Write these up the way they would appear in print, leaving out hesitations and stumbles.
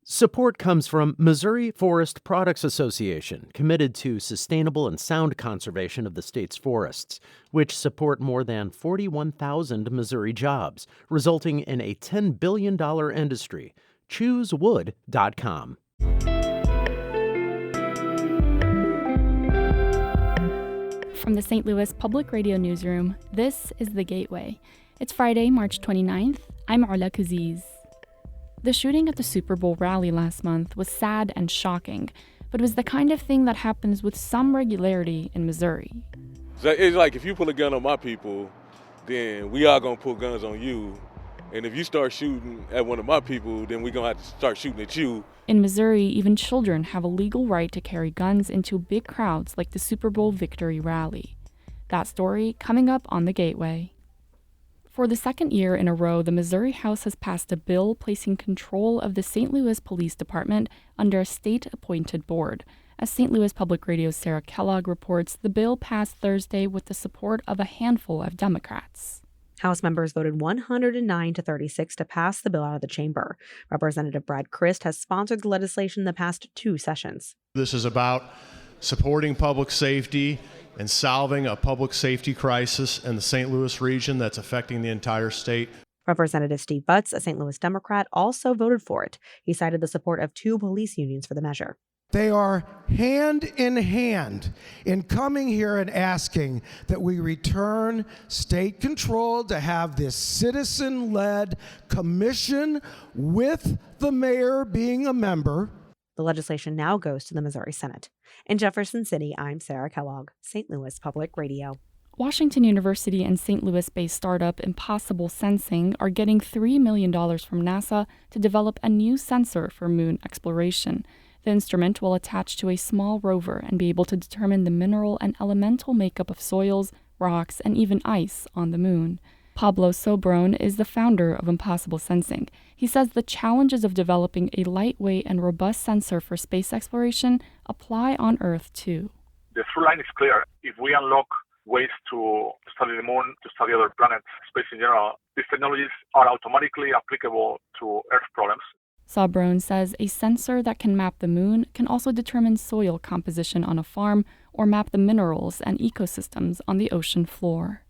Support comes from Missouri Forest Products Association, committed to sustainable and sound conservation of the state's forests, which support more than 41,000 Missouri jobs, resulting in a $10 billion industry. ChooseWood.com. From the St. Louis Public Radio Newsroom, this is The Gateway. It's Friday, March 29th. I'm Arla Kaziz. The shooting at the Super Bowl rally last month was sad and shocking, but it was the kind of thing that happens with some regularity in Missouri. So it's like if you pull a gun on my people, then we are going to pull guns on you. And if you start shooting at one of my people, then we're going to have to start shooting at you. In Missouri, even children have a legal right to carry guns into big crowds like the Super Bowl victory rally. That story coming up on The Gateway. For the second year in a row, the Missouri House has passed a bill placing control of the St. Louis Police Department under a state-appointed board. As St. Louis Public Radio's Sarah Kellogg reports, the bill passed Thursday with the support of a handful of Democrats. House members voted 109 to 36 to pass the bill out of the chamber. Representative Brad Christ has sponsored the legislation in the past two sessions. This is about supporting public safety and solving a public safety crisis in the St. Louis region that's affecting the entire state. Representative Steve Butts, a St. Louis Democrat, also voted for it. He cited the support of two police unions for the measure. They are hand in hand in coming here and asking that we return state control to have this citizen-led commission with the mayor being a member. The legislation now goes to the Missouri Senate. In Jefferson City, I'm Sarah Kellogg, St. Louis Public Radio. Washington University and St. Louis-based startup Impossible Sensing are getting $3 million from NASA to develop a new sensor for moon exploration. The instrument will attach to a small rover and be able to determine the mineral and elemental makeup of soils, rocks, and even ice on the moon. Pablo Sobrón is the founder of Impossible Sensing. He says the challenges of developing a lightweight and robust sensor for space exploration apply on Earth too. The through line is clear. If we unlock ways to study the moon, to study other planets, space in general, these technologies are automatically applicable to Earth problems. Sobrón says a sensor that can map the moon can also determine soil composition on a farm or map the minerals and ecosystems on the ocean floor.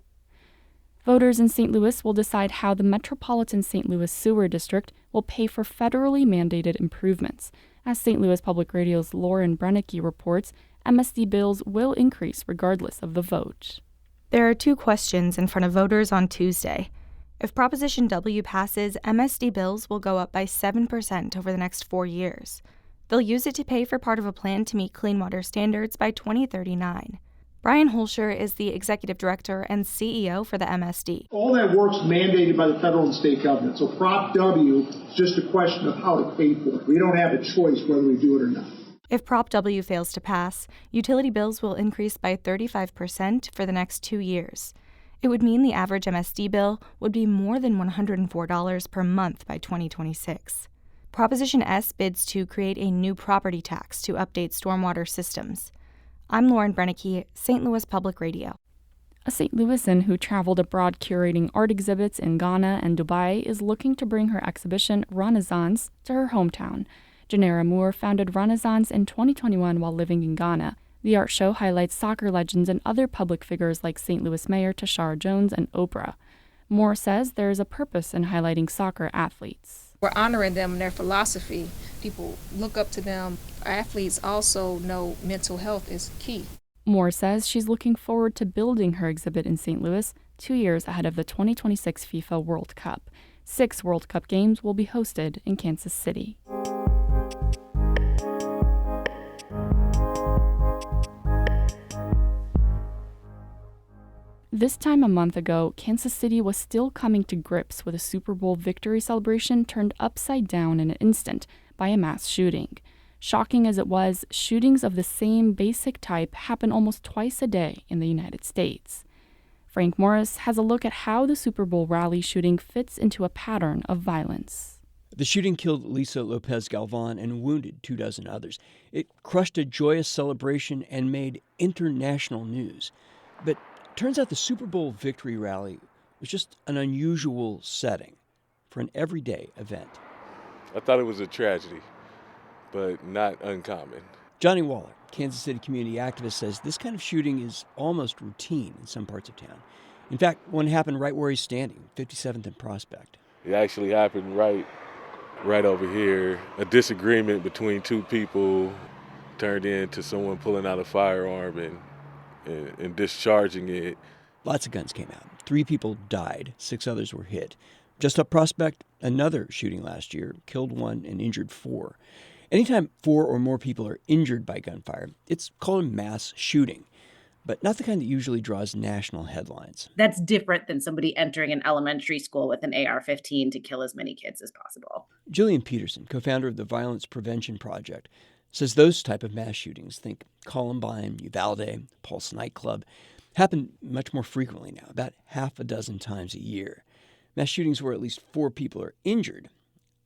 Voters in St. Louis will decide how the Metropolitan St. Louis Sewer District will pay for federally mandated improvements. As St. Louis Public Radio's Lauren Brennicky reports, MSD bills will increase regardless of the vote. There are two questions in front of voters on Tuesday. If Proposition W passes, MSD bills will go up by 7% over the next 4 years. They'll use it to pay for part of a plan to meet clean water standards by 2039. Brian Holscher is the executive director and CEO for the MSD. All that work's mandated by the federal and state government. So Prop W is just a question of how to pay for it. We don't have a choice whether we do it or not. If Prop W fails to pass, utility bills will increase by 35% for the next 2 years. It would mean the average MSD bill would be more than $104 per month by 2026. Proposition S bids to create a new property tax to update stormwater systems. I'm Lauren Brennicky, St. Louis Public Radio. A St. Louisan who traveled abroad curating art exhibits in Ghana and Dubai is looking to bring her exhibition, Renaissance, to her hometown. Janera Moore founded Renaissance in 2021 while living in Ghana. The art show highlights soccer legends and other public figures like St. Louis Mayor Tashara Jones and Oprah. Moore says there is a purpose in highlighting soccer athletes. We're honoring them and their philosophy. People look up to them. Athletes also know mental health is key. Moore says she's looking forward to building her exhibit in St. Louis 2 years ahead of the 2026 FIFA World Cup. 6 World Cup games will be hosted in Kansas City. This time a month ago, Kansas City was still coming to grips with a Super Bowl victory celebration turned upside down in an instant by a mass shooting. Shocking as it was, shootings of the same basic type happen almost twice a day in the United States. Frank Morris has a look at how the Super Bowl rally shooting fits into a pattern of violence. The shooting killed Lisa Lopez Galvan and wounded 24 others. It crushed a joyous celebration and made international news. But turns out the Super Bowl victory rally was just an unusual setting for an everyday event. I thought it was a tragedy. but not uncommon. Johnny Waller, Kansas City community activist, says this kind of shooting is almost routine in some parts of town. In fact, one happened right where he's standing, 57th and Prospect. It actually happened right over here. A disagreement between two people turned into someone pulling out a firearm and discharging it. Lots of guns came out. 3 people died. 6 others were hit. Just up Prospect, another shooting last year killed 1 and injured 4. Anytime 4 or more people are injured by gunfire, it's called a mass shooting, but not the kind that usually draws national headlines. That's different than somebody entering an elementary school with an AR-15 to kill as many kids as possible. Julian Peterson, co-founder of the Violence Prevention Project, says those type of mass shootings, think Columbine, Uvalde, Pulse nightclub, happen much more frequently now, about half a dozen times a year. Mass shootings where at least 4 people are injured,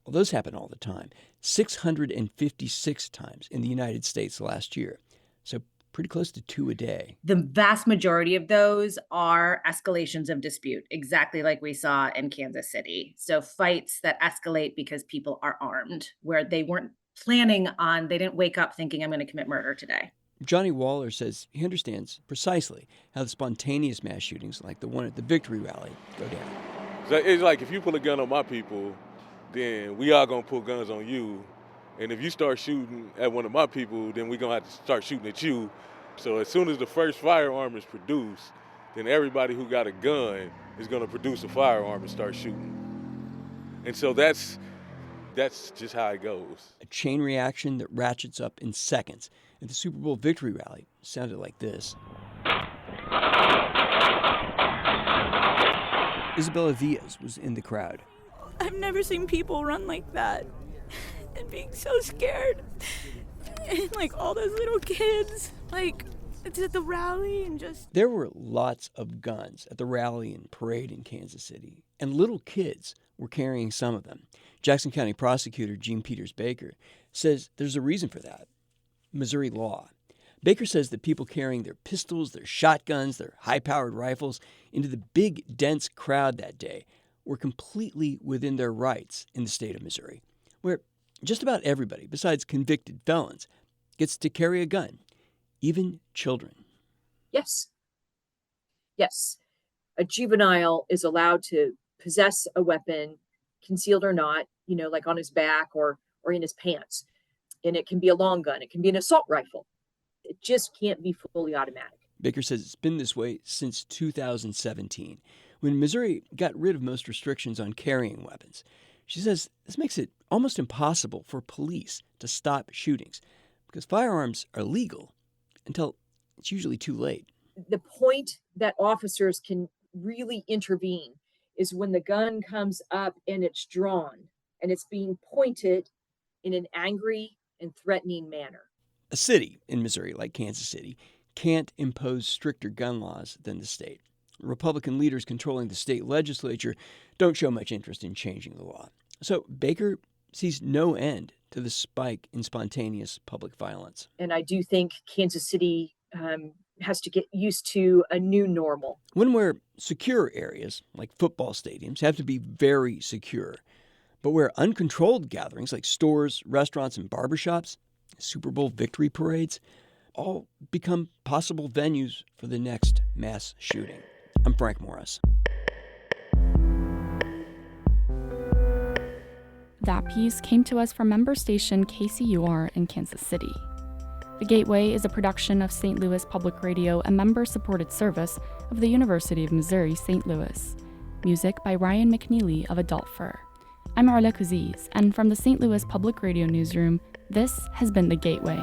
well, those happen all the time, 656 times in the United States last year. So pretty close to 2 a day. The vast majority of those are escalations of dispute, exactly like we saw in Kansas City. So fights that escalate because people are armed, where they weren't planning on, they didn't wake up thinking, I'm going to commit murder today. Johnny Waller says he understands precisely how the spontaneous mass shootings like the one at the Victory Rally go down. It's like if you pull a gun on my people, then we all gonna pull guns on you. And if you start shooting at one of my people, then we're gonna have to start shooting at you. So as soon as the first firearm is produced, then everybody who got a gun is gonna produce a firearm and start shooting. And so that's just how it goes. A chain reaction that ratchets up in seconds. At the Super Bowl Victory Rally, it sounded like this. Isabella Villas was in the crowd. I've never seen people run like that and being so scared. And like all those little kids, like it's at the rally and just... There were lots of guns at the rally and parade in Kansas City, and little kids were carrying some of them. Jackson County prosecutor Gene Peters Baker says there's a reason for that. Missouri law. Baker says that people carrying their pistols, their shotguns, their high-powered rifles into the big, dense crowd that day were completely within their rights in the state of Missouri, where just about everybody, besides convicted felons, gets to carry a gun, even children. Yes. Yes. A juvenile is allowed to possess a weapon, concealed or not, like on his back or in his pants. And it can be a long gun. It can be an assault rifle. It just can't be fully automatic. Baker says it's been this way since 2017, when Missouri got rid of most restrictions on carrying weapons. She says this makes it almost impossible for police to stop shootings because firearms are legal until it's usually too late. The point that officers can really intervene is when the gun comes up and it's drawn and it's being pointed in an angry and threatening manner. A city in Missouri, like Kansas City, can't impose stricter gun laws than the state. Republican leaders controlling the state legislature don't show much interest in changing the law. So Baker sees no end to the spike in spontaneous public violence. And I do think Kansas City has to get used to a new normal. One where secure areas, like football stadiums, have to be very secure, but where uncontrolled gatherings like stores, restaurants, and barbershops, Super Bowl victory parades, all become possible venues for the next mass shooting. I'm Frank Morris. That piece came to us from member station KCUR in Kansas City. The Gateway is a production of St. Louis Public Radio, a member-supported service of the University of Missouri, St. Louis. Music by Ryan McNeely of Adult Fur. I'm Arla Kuziz, and from the St. Louis Public Radio newsroom, this has been The Gateway.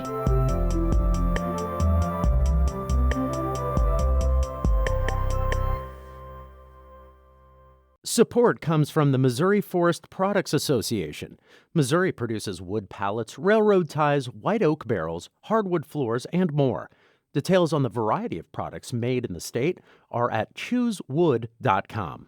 Support comes from the Missouri Forest Products Association. Missouri produces wood pallets, railroad ties, white oak barrels, hardwood floors, and more. Details on the variety of products made in the state are at choosewood.com.